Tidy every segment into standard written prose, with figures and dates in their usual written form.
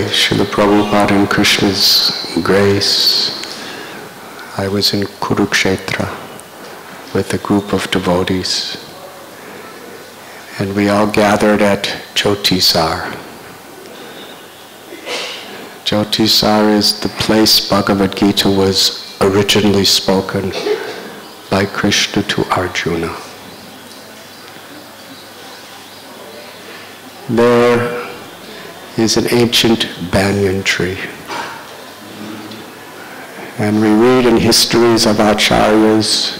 Srila Prabhupada and Krishna's grace, I was in Kurukshetra with a group of devotees, and we all gathered at Jyotisar. Jyotisar is the place Bhagavad Gita was originally spoken by Krishna to Arjuna. There is an ancient banyan tree. And we read in histories of acharyas,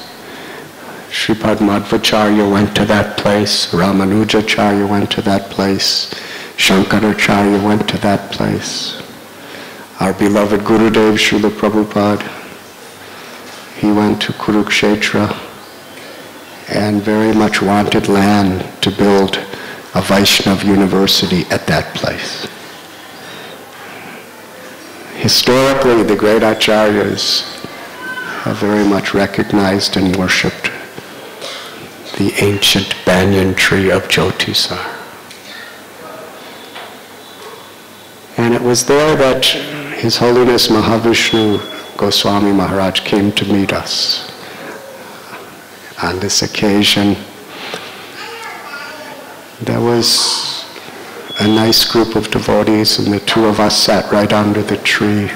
Sripad Madhvacharya went to that place, Ramanujacharya went to that place, Shankaracharya went to that place. Our beloved Gurudev Srila Prabhupada, he went to Kurukshetra and very much wanted land to build a Vaishnav university at that place. Historically, the great acharyas have very much recognized and worshipped the ancient banyan tree of Jyotisar. And it was there that His Holiness Mahavishnu Goswami Maharaj came to meet us. On this occasion, there was a nice group of devotees, and the two of us sat right under the tree.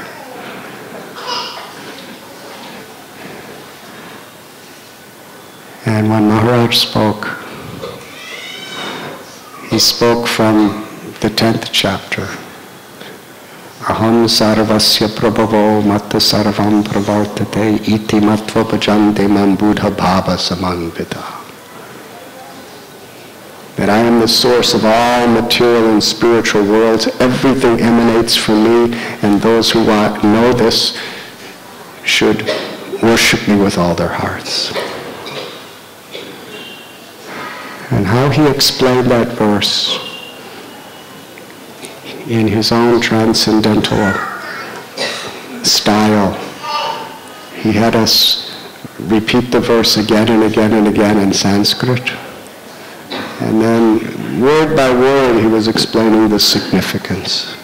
And when Maharaj spoke, he spoke from the 10th chapter. Aham sarvasya prabhavo matta sarvam pravartate iti matva bhajante man buddha bhava samanvita. That I am the source of all material and spiritual worlds. Everything emanates from me, and those who know this should worship me with all their hearts. And how he explained that verse in his own transcendental style. He had us repeat the verse again and again and again in Sanskrit. And then, word by word, he was explaining the significance.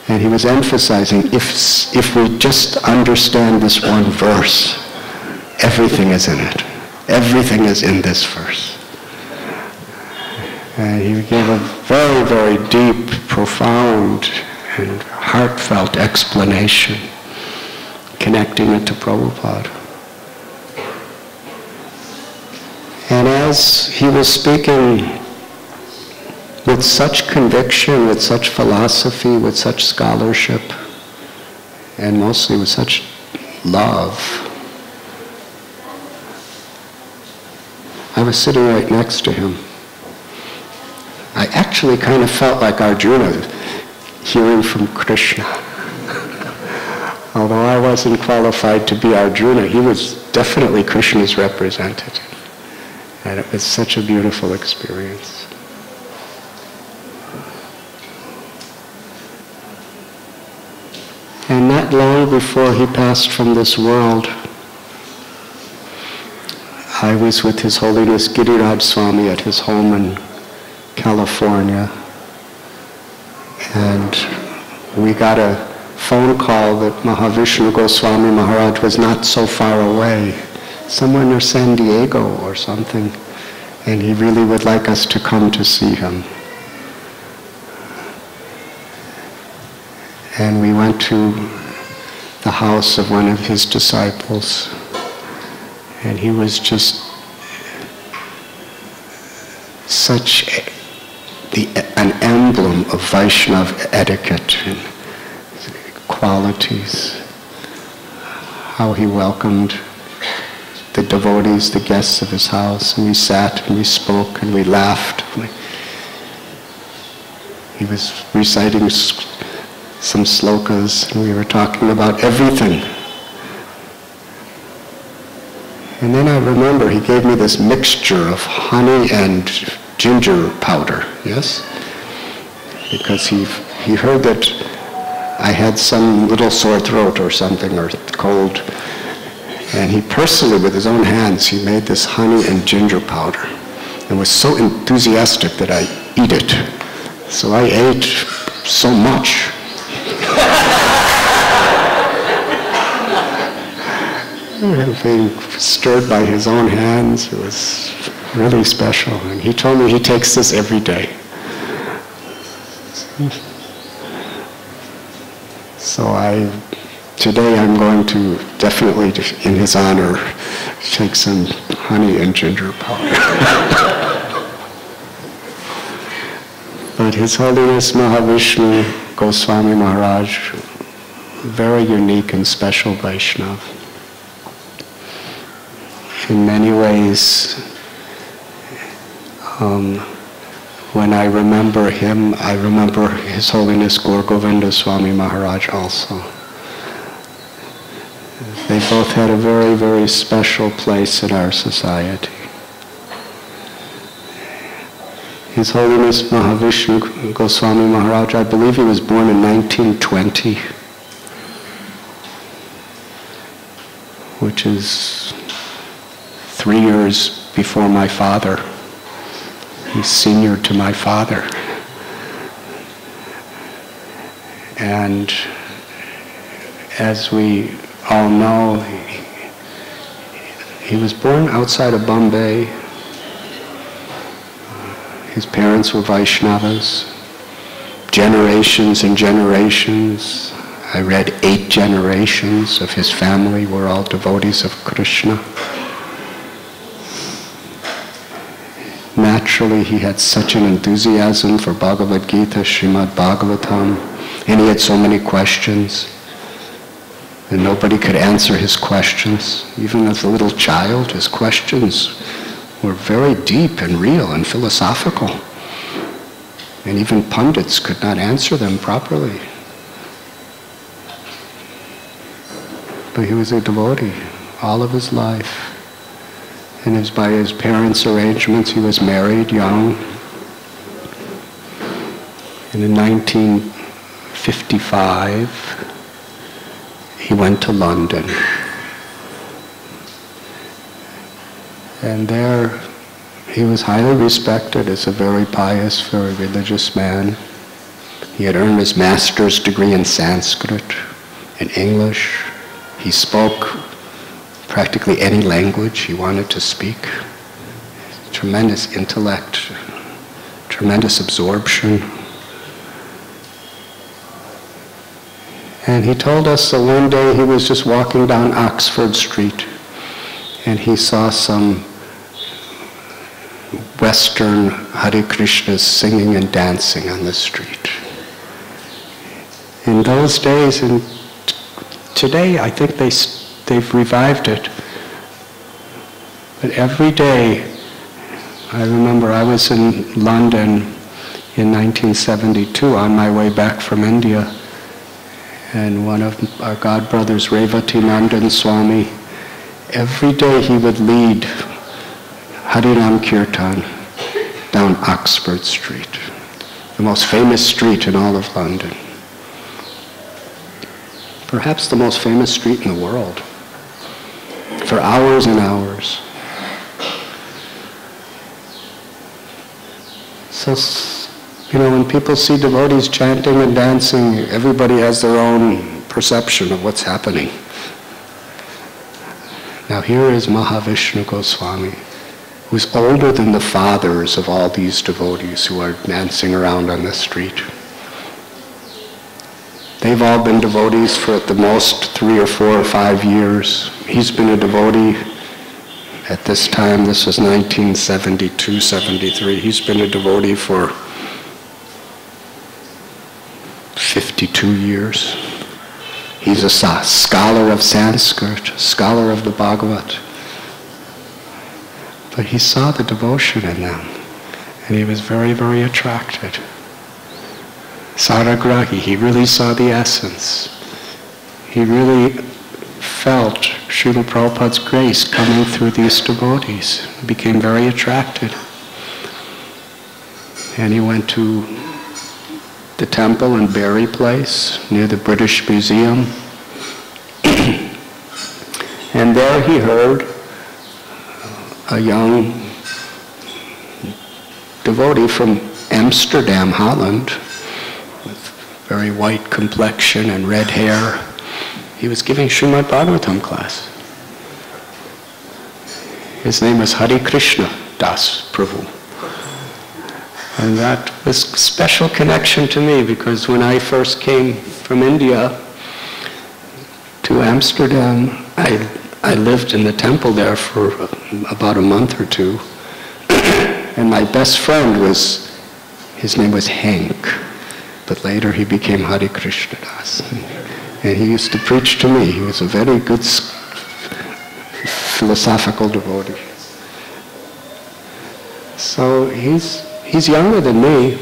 And he was emphasizing, if we just understand this one verse, everything is in it. Everything is in this verse. And he gave a very, very deep, profound, and heartfelt explanation, connecting it to Prabhupada. And as he was speaking with such conviction, with such philosophy, with such scholarship, and mostly with such love, I was sitting right next to him. I actually kind of felt like Arjuna hearing from Krishna. Although I wasn't qualified to be Arjuna, he was definitely Krishna's representative. And it was such a beautiful experience. And not long before he passed from this world, I was with His Holiness Giriraj Swami at his home in California. And we got a phone call that Mahavishnu Goswami Maharaj was not so far away, somewhere near San Diego or something, and he really would like us to come to see him. And we went to the house of one of his disciples, and he was just such an emblem of Vaishnava etiquette and qualities. How he welcomed the devotees, the guests of his house, and we sat and we spoke and we laughed. He was reciting some slokas and we were talking about everything. And then I remember he gave me this mixture of honey and ginger powder, yes? Because he heard that I had some little sore throat or something, or cold. And he personally, with his own hands, he made this honey and ginger powder. And was so enthusiastic that I eat it. So I ate so much. Being stirred by his own hands, it was really special. And he told me he takes this every day. So today I'm going to definitely, in his honor, take some honey and ginger powder. But His Holiness Mahavishnu Goswami Maharaj, very unique and special Vaishnava. In many ways, when I remember him, I remember His Holiness Gaur Govinda Swami Maharaj also. They both had a very, very special place in our society. His Holiness Mahavishnu Goswami Maharaj, I believe he was born in 1920, which is 3 years before my father. He's senior to my father. And as we all know, he was born outside of Bombay. His parents were Vaishnavas, generations and generations. I read 8 generations of his family were all devotees of Krishna. Naturally, he had such an enthusiasm for Bhagavad Gita, Srimad Bhagavatam, and he had so many questions, and nobody could answer his questions. Even as a little child, his questions were very deep and real and philosophical, and even pundits could not answer them properly. But he was a devotee all of his life. And by his parents' arrangements, he was married young. And in 1955, he went to London. And there, he was highly respected as a very pious, very religious man. He had earned his master's degree in Sanskrit, in English. He spoke practically any language he wanted to speak. Tremendous intellect, tremendous absorption. And he told us that one day he was just walking down Oxford Street and he saw some Western Hare Krishnas singing and dancing on the street. In those days, and today I think they've revived it. But every day, I remember I was in London in 1972 on my way back from India, and one of our godbrothers, Radhanath-Nandan Swami, every day he would lead Harinam Kirtan down Oxford Street, the most famous street in all of London. Perhaps the most famous street in the world, for hours and hours. So, when people see devotees chanting and dancing, everybody has their own perception of what's happening. Now here is Mahavishnu Goswami, who's older than the fathers of all these devotees who are dancing around on the street. They've all been devotees for at the most 3 or 4 or 5 years. He's been a devotee at this time, this was 1972, 73. He's been a devotee for 52 years. He's a scholar of Sanskrit, scholar of the Bhagavad. But he saw the devotion in them, and he was very, very attracted. Saragrahi, he really saw the essence. He really felt Srila Prabhupada's grace coming through these devotees. He became very attracted. And he went to the temple in Berry Place, near the British Museum. And there he heard a young devotee from Amsterdam, Holland, with very white complexion and red hair. He was giving Srimad Bhagavatam class. His name was Hare Krishna Das Prabhu. And that was a special connection to me, because when I first came from India to Amsterdam, I lived in the temple there for about a month or two. And my best friend his name was Hank, but later he became Hare Krishna Das. And he used to preach to me. He was a very good philosophical devotee. So he's younger than me.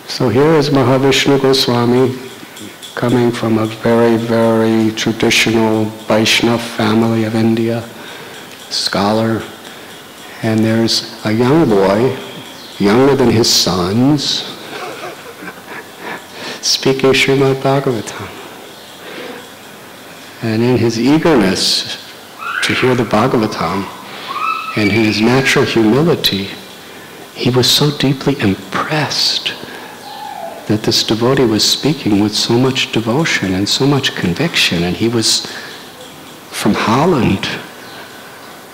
So here is Mahavishnu Goswami, coming from a very, very traditional Vaishnava family of India, scholar. And there's a young boy, younger than his sons, speaking Srimad Bhagavatam. And in his eagerness to hear the Bhagavatam, and in his natural humility, he was so deeply impressed that this devotee was speaking with so much devotion and so much conviction. And he was from Holland.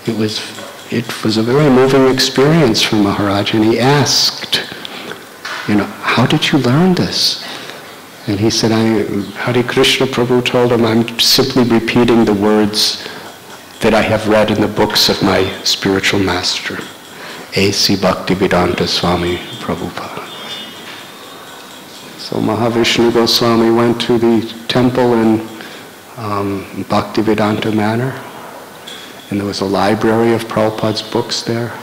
It was a very moving experience for Maharaj, and he asked, how did you learn this? And he said, Hare Krishna Prabhu told him, I'm simply repeating the words that I have read in the books of my spiritual master, A.C. Bhaktivedanta Swami Prabhupada. So Mahavishnu Goswami went to the temple in Bhaktivedanta Manor, and there was a library of Prabhupada's books there.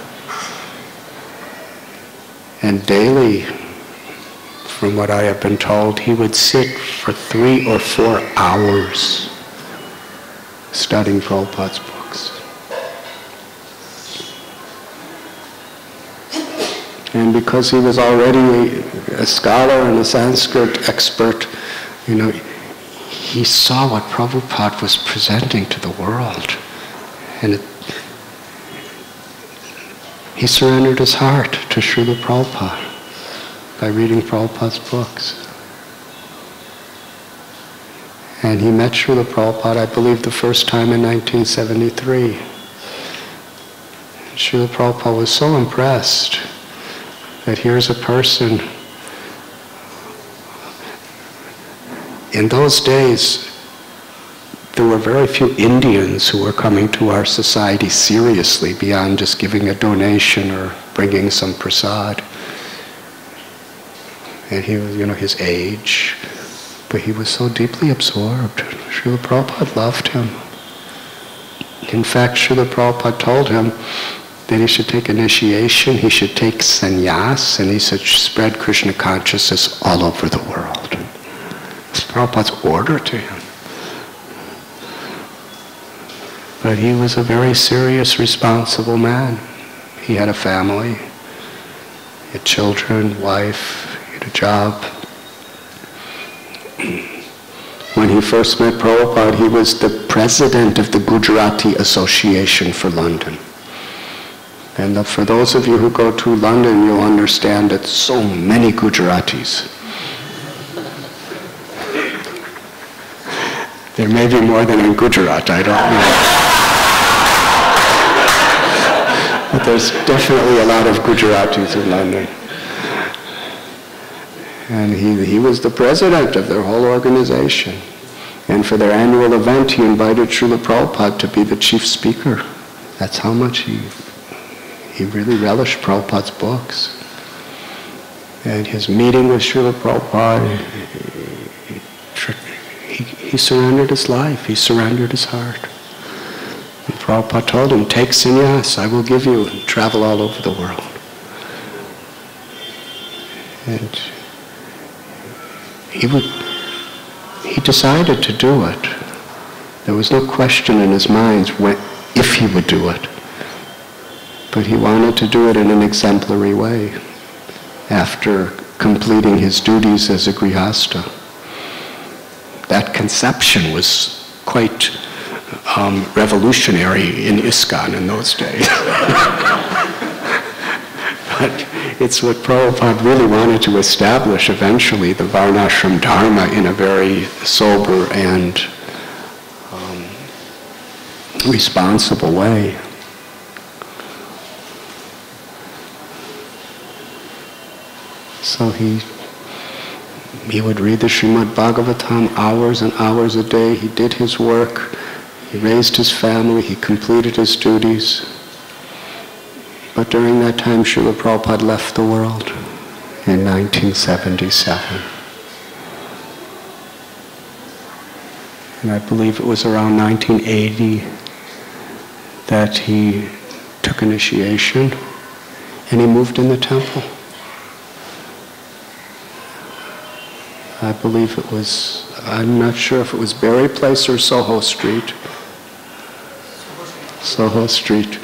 And daily, from what I have been told, he would sit for 3 or 4 hours studying Prabhupada's books. And because he was already a scholar and a Sanskrit expert, he saw what Prabhupada was presenting to the world. And he surrendered his heart to Srila Prabhupada by reading Prabhupada's books. And he met Srila Prabhupada, I believe, the first time in 1973. Srila Prabhupada was so impressed that here's a person. In those days, there were very few Indians who were coming to our society seriously beyond just giving a donation or bringing some prasad. And he was, his age, but he was so deeply absorbed. Srila Prabhupada loved him. In fact, Srila Prabhupada told him that he should take initiation, he should take sannyas, and he should spread Krishna consciousness all over the world. It's Prabhupada's order to him. But he was a very serious, responsible man. He had a family, he had children, wife, he had a job. When he first met Prabhupada, he was the president of the Gujarati Association for London. And for those of you who go to London, you'll understand that so many Gujaratis. There may be more than in Gujarat, I don't know. But there's definitely a lot of Gujaratis in London. And he was the president of their whole organization. And for their annual event, he invited Srila Prabhupada to be the chief speaker. That's how much he really relished Prabhupada's books. And his meeting with Srila Prabhupada, he surrendered his life, he surrendered his heart. And Prabhupada told him, take sannyas, I will give you, and travel all over the world. And he decided to do it. There was no question in his mind if he would do it. But he wanted to do it in an exemplary way after completing his duties as a grihasta. That conception was quite revolutionary in ISKCON in those days. But it's what Prabhupada really wanted to establish eventually, the Varnashram Dharma, in a very sober and responsible way. So he would read the Srimad Bhagavatam hours and hours a day. He did his work. He raised his family. He completed his duties. But during that time, Srila Prabhupada left the world in 1977. And I believe it was around 1980 that he took initiation and he moved in the temple. I believe it was, I'm not sure if it was Berry Place or Soho Street. Soho Street.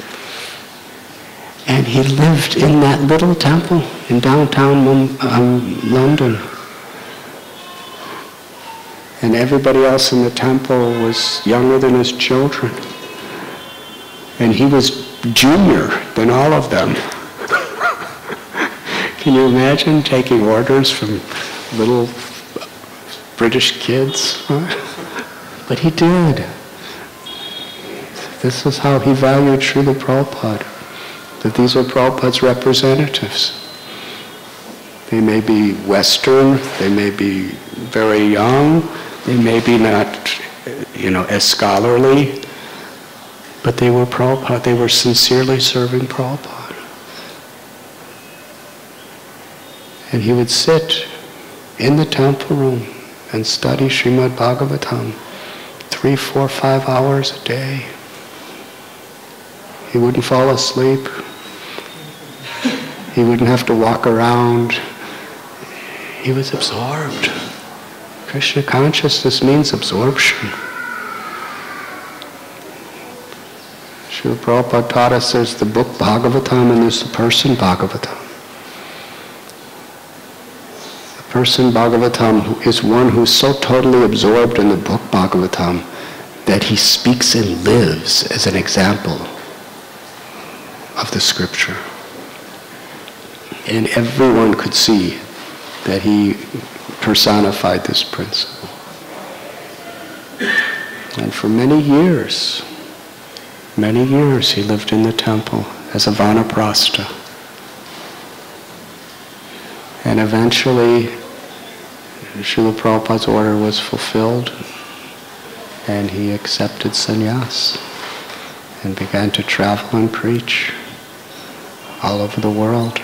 And he lived in that little temple in downtown London. And everybody else in the temple was younger than his children. And he was junior than all of them. Can you imagine taking orders from little British kids? But he did. This is how he valued Srila Prabhupada. That these are Prabhupada's representatives. They may be Western, they may be very young, they may be not, as scholarly, but they were Prabhupada, they were sincerely serving Prabhupada. And he would sit in the temple room and study Srimad Bhagavatam 3, 4, 5 hours a day. He wouldn't fall asleep. He wouldn't have to walk around. He was absorbed. Krishna consciousness means absorption. Srila Prabhupada taught us there's the book Bhagavatam and there's the person Bhagavatam. The person Bhagavatam is one who's so totally absorbed in the book Bhagavatam that he speaks and lives as an example of the scripture. And everyone could see that he personified this principle. And for many years he lived in the temple as a vanaprastha. And eventually, Srila Prabhupada's order was fulfilled, and he accepted sannyas and began to travel and preach all over the world.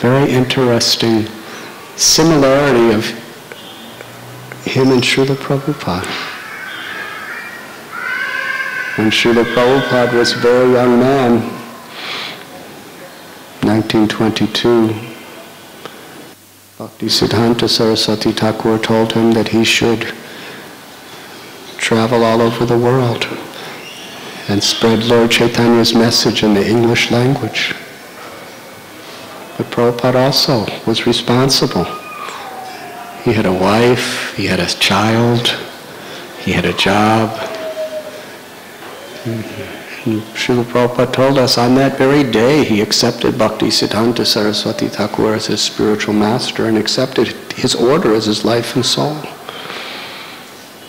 Very interesting similarity of him and Srila Prabhupada. When Srila Prabhupada was a very young man, 1922, Bhaktisiddhanta Saraswati Thakur told him that he should travel all over the world and spread Lord Chaitanya's message in the English language. But Prabhupada also was responsible. He had a wife, he had a child, he had a job. And Srila Prabhupada told us on that very day he accepted Bhaktisiddhanta Saraswati Thakur as his spiritual master and accepted his order as his life and soul.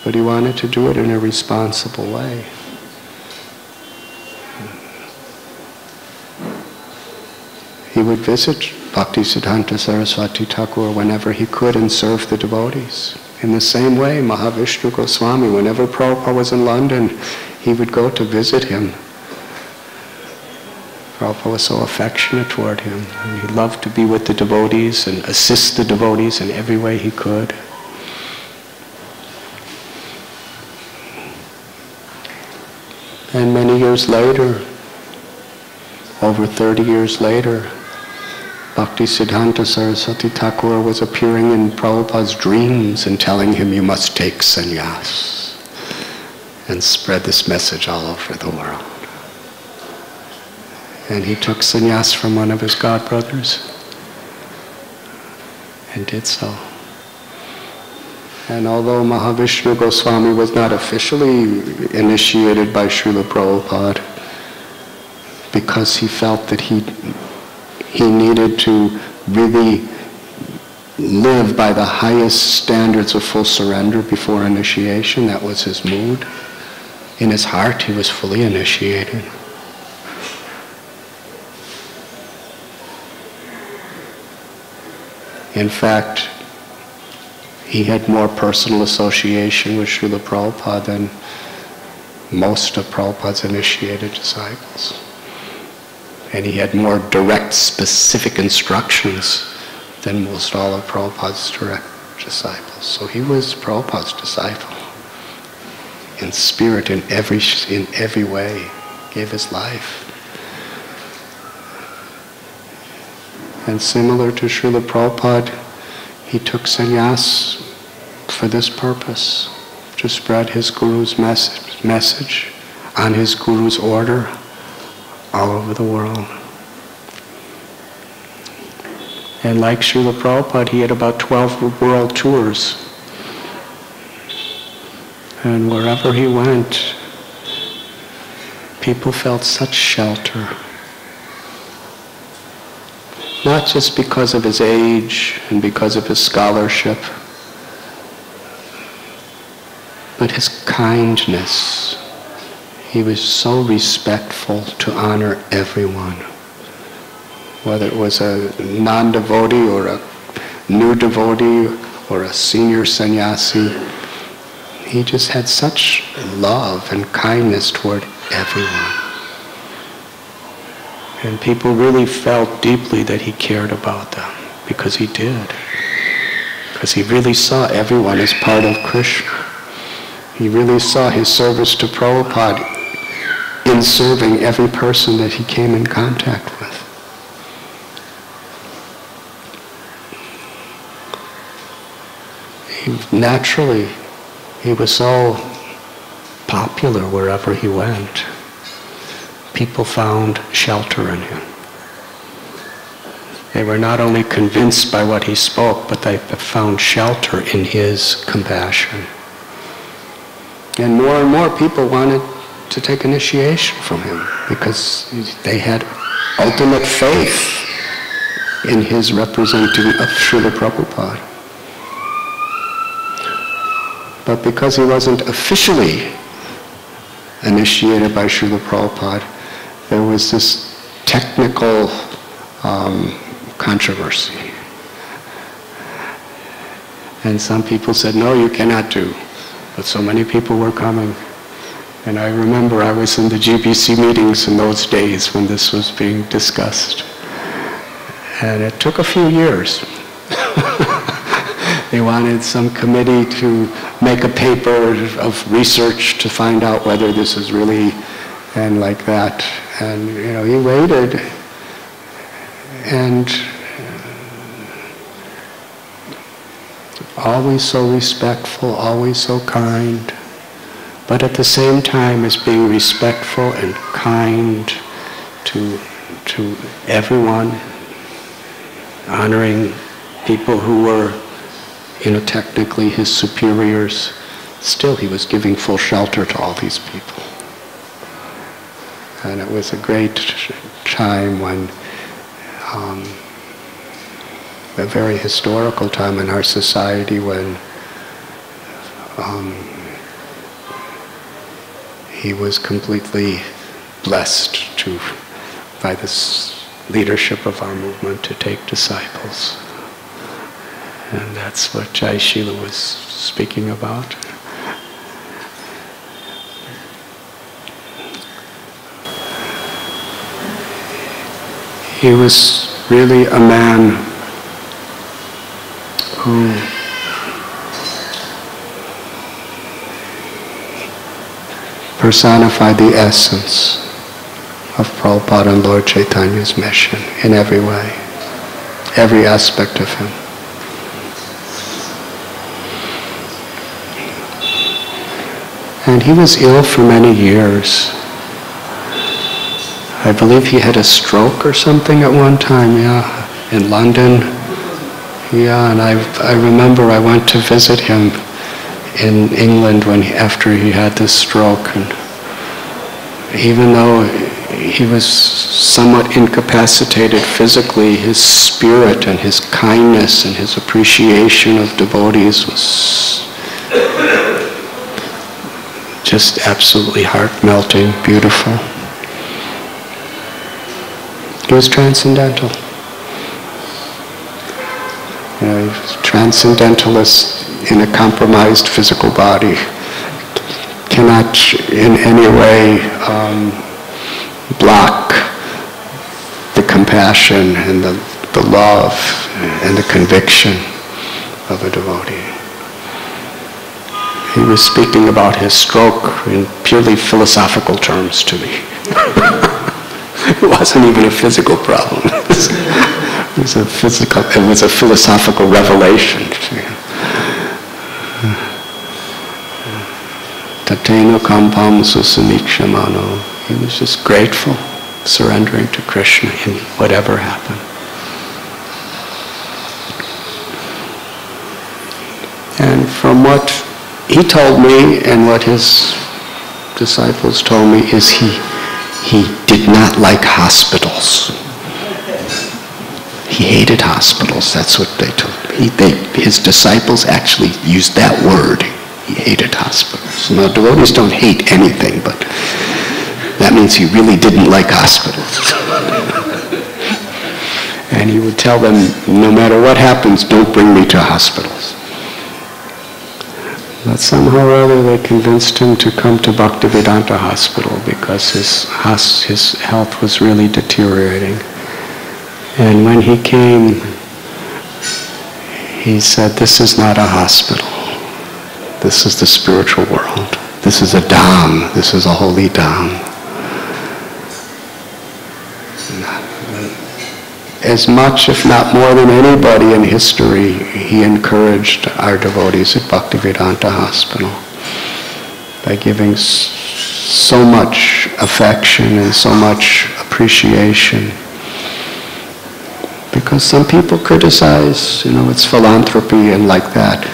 But he wanted to do it in a responsible way. He would visit Bhaktisiddhanta Saraswati Thakur whenever he could and serve the devotees. In the same way, Mahavishnu Goswami, whenever Prabhupada was in London, he would go to visit him. Prabhupada was so affectionate toward him, and he loved to be with the devotees and assist the devotees in every way he could. And many years later, over 30 years later, Bhaktisiddhanta Saraswati Thakur was appearing in Prabhupada's dreams and telling him, you must take sannyas and spread this message all over the world. And he took sannyas from one of his godbrothers and did so. And although Mahavishnu Goswami was not officially initiated by Srila Prabhupada, because he felt that he needed to really live by the highest standards of full surrender before initiation. That was his mood. In his heart, he was fully initiated. In fact, he had more personal association with Srila Prabhupada than most of Prabhupada's initiated disciples. And he had more direct, specific instructions than most all of Prabhupada's direct disciples. So he was Prabhupada's disciple. In spirit, in every way, gave his life. And similar to Srila Prabhupada, he took sannyas for this purpose, to spread his Guru's message on his Guru's order all over the world. And like Srila Prabhupada, he had about 12 world tours. And wherever he went, people felt such shelter. Not just because of his age and because of his scholarship, but his kindness. He was so respectful to honor everyone. Whether it was a non-devotee or a new devotee or a senior sannyasi, he just had such love and kindness toward everyone. And people really felt deeply that he cared about them, because he did. Because he really saw everyone as part of Krishna. He really saw his service to Prabhupada in serving every person that he came in contact with. Naturally, he was so popular wherever he went. People found shelter in him. They were not only convinced by what he spoke, but they found shelter in his compassion. And more people wanted to take initiation from him because they had ultimate faith in his representing of Srila Prabhupada. But because he wasn't officially initiated by Srila Prabhupada, there was this technical controversy. And some people said, no, you cannot do. But so many people were coming. And I remember I was in the GBC meetings in those days when this was being discussed. And it took a few years. They wanted some committee to make a paper of research to find out whether this is really, and like that. And, you know, he waited. And always so respectful, always so kind. But at the same time as being respectful and kind to everyone, honoring people who were, you know, technically his superiors, still he was giving full shelter to all these people. And it was a great time when, a very historical time in our society when he was completely blessed by this leadership of our movement to take disciples. And that's what Jai Shila was speaking about. He was really a man who personified the essence of Prabhupada and Lord Chaitanya's mission in every way, every aspect of him. And he was ill for many years. I believe he had a stroke or something at one time, in London. Yeah, and I remember I went to visit him in England after he had this stroke, and even though he was somewhat incapacitated physically, his spirit and his kindness and his appreciation of devotees was just absolutely heart-melting, beautiful. He was transcendental. He was a transcendentalist in a compromised physical body. Cannot in any way block the compassion and the love and the conviction of a devotee. He was speaking about his stroke in purely philosophical terms to me. It wasn't even a physical problem. It was a philosophical revelation. Tatena kampam susamikshamano. He was just grateful, surrendering to Krishna in whatever happened. And from what he told me and what his disciples told me is he did not like hospitals. He hated hospitals. That's what they told me. His disciples actually used that word. He hated hospitals. Now, devotees don't hate anything, but that means he really didn't like hospitals. And he would tell them, no matter what happens, don't bring me to hospitals. But somehow or other they convinced him to come to Bhaktivedanta Hospital because his health was really deteriorating. And when he came, he said, this is not a hospital. This is the spiritual world. This is a dham. This is a holy dham. As much, if not more than anybody in history, he encouraged our devotees at Bhaktivedanta Hospital by giving so much affection and so much appreciation. Because some people criticize, it's philanthropy and like that.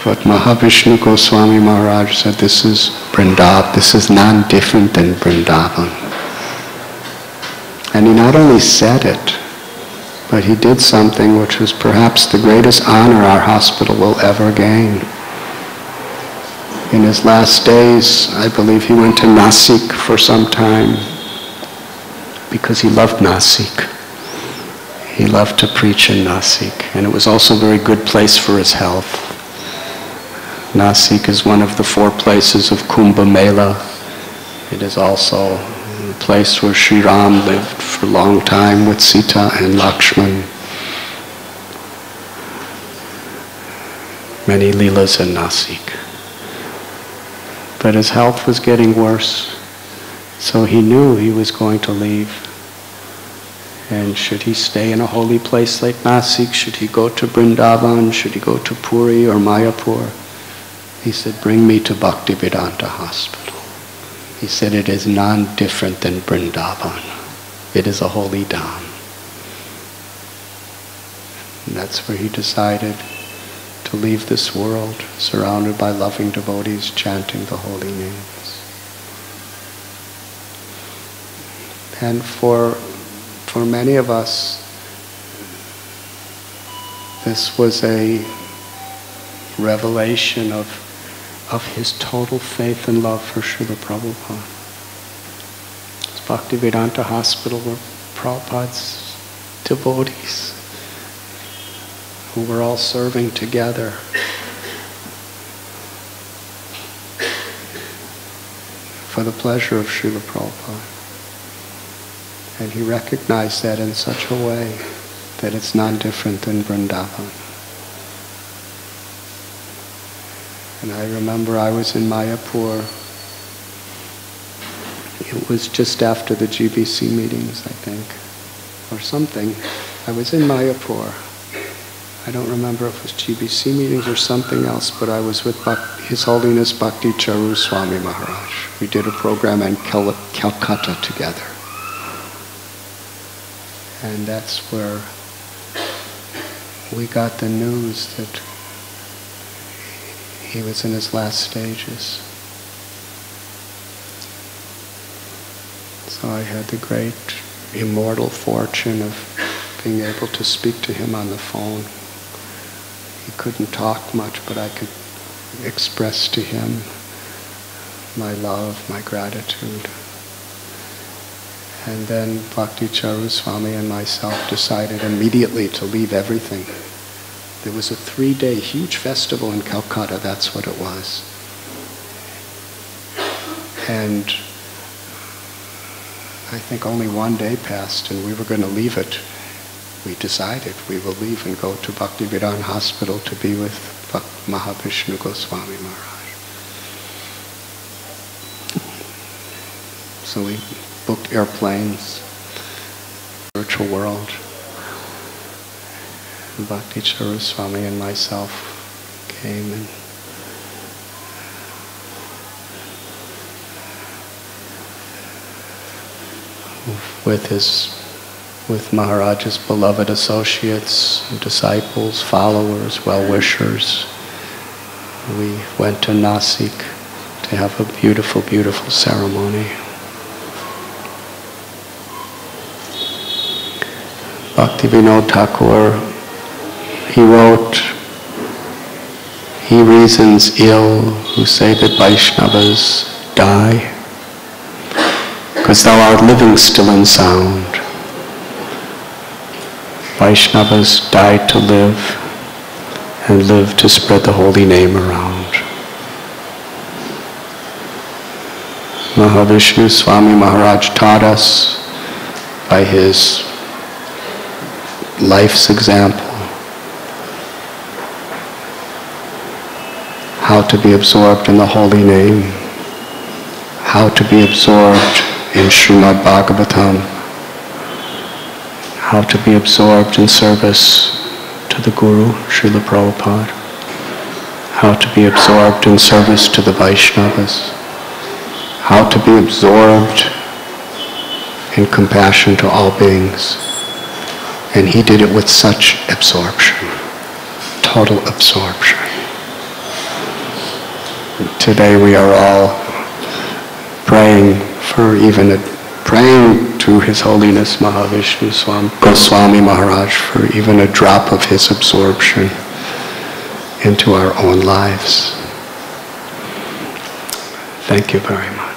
But Mahavishnu Goswami Maharaj said, this is Vrindavan, this is none different than Vrindavan. And he not only said it, but he did something which was perhaps the greatest honor our hospital will ever gain. In his last days, I believe he went to Nasik for some time because he loved Nasik. He loved to preach in Nasik, and it was also a very good place for his health. Nasik is one of the 4 places of Kumbh Mela. It is also a place where Sri Ram lived for a long time with Sita and Lakshman. Many leelas in Nasik. But his health was getting worse, so he knew he was going to leave. And should he stay in a holy place like Nasik? Should he go to Vrindavan? Should he go to Puri or Mayapur? He said, bring me to Bhaktivedanta Hospital. He said, it is none different than Vrindavan. It is a holy dham. And that's where he decided to leave this world, surrounded by loving devotees chanting the holy names. And for many of us, this was a revelation of his total faith and love for Srila Prabhupada. It's Bhaktivedanta Hospital were Prabhupada's devotees who were all serving together. For the pleasure of Srila Prabhupada. And he recognized that in such a way that it's none different than Vrindavan. And I remember I was in Mayapur. It was just after the GBC meetings, I think, or something. I was in Mayapur. I don't remember if it was GBC meetings or something else, but I was with His Holiness Bhakti Charu Swami Maharaj. We did a program in Calcutta together. And that's where we got the news that he was in his last stages. So I had the great immortal fortune of being able to speak to him on the phone. He couldn't talk much, but I could express to him my love, my gratitude. And then Bhakti Charu Swami and myself decided immediately to leave everything. There was a 3-day huge festival in Calcutta, that's what it was. And I think only 1 day passed and we were going to leave it. We decided we will leave and go to Bhaktivedanta Hospital to be with Mahavishnu Goswami Maharaj. So we booked airplanes, virtual world. And Bhakti Charu Swami and myself came and with Maharaj's beloved associates, disciples, followers, well-wishers. We went to Nasik to have a beautiful, beautiful ceremony. Bhaktivinoda Thakur, he wrote, "He reasons ill who say that Vaishnavas die, because thou art living still and sound. Vaishnavas died to live, and live to spread the holy name around." Mahavishnu Swami Maharaj taught us by his life's example how to be absorbed in the holy name, how to be absorbed in Srimad Bhagavatam, how to be absorbed in service to the Guru, Srila Prabhupada, how to be absorbed in service to the Vaishnavas, how to be absorbed in compassion to all beings. And he did it with such absorption, total absorption. Today we are all praying to His Holiness Mahavishnu Goswami Maharaj for even a drop of his absorption into our own lives. Thank you very much.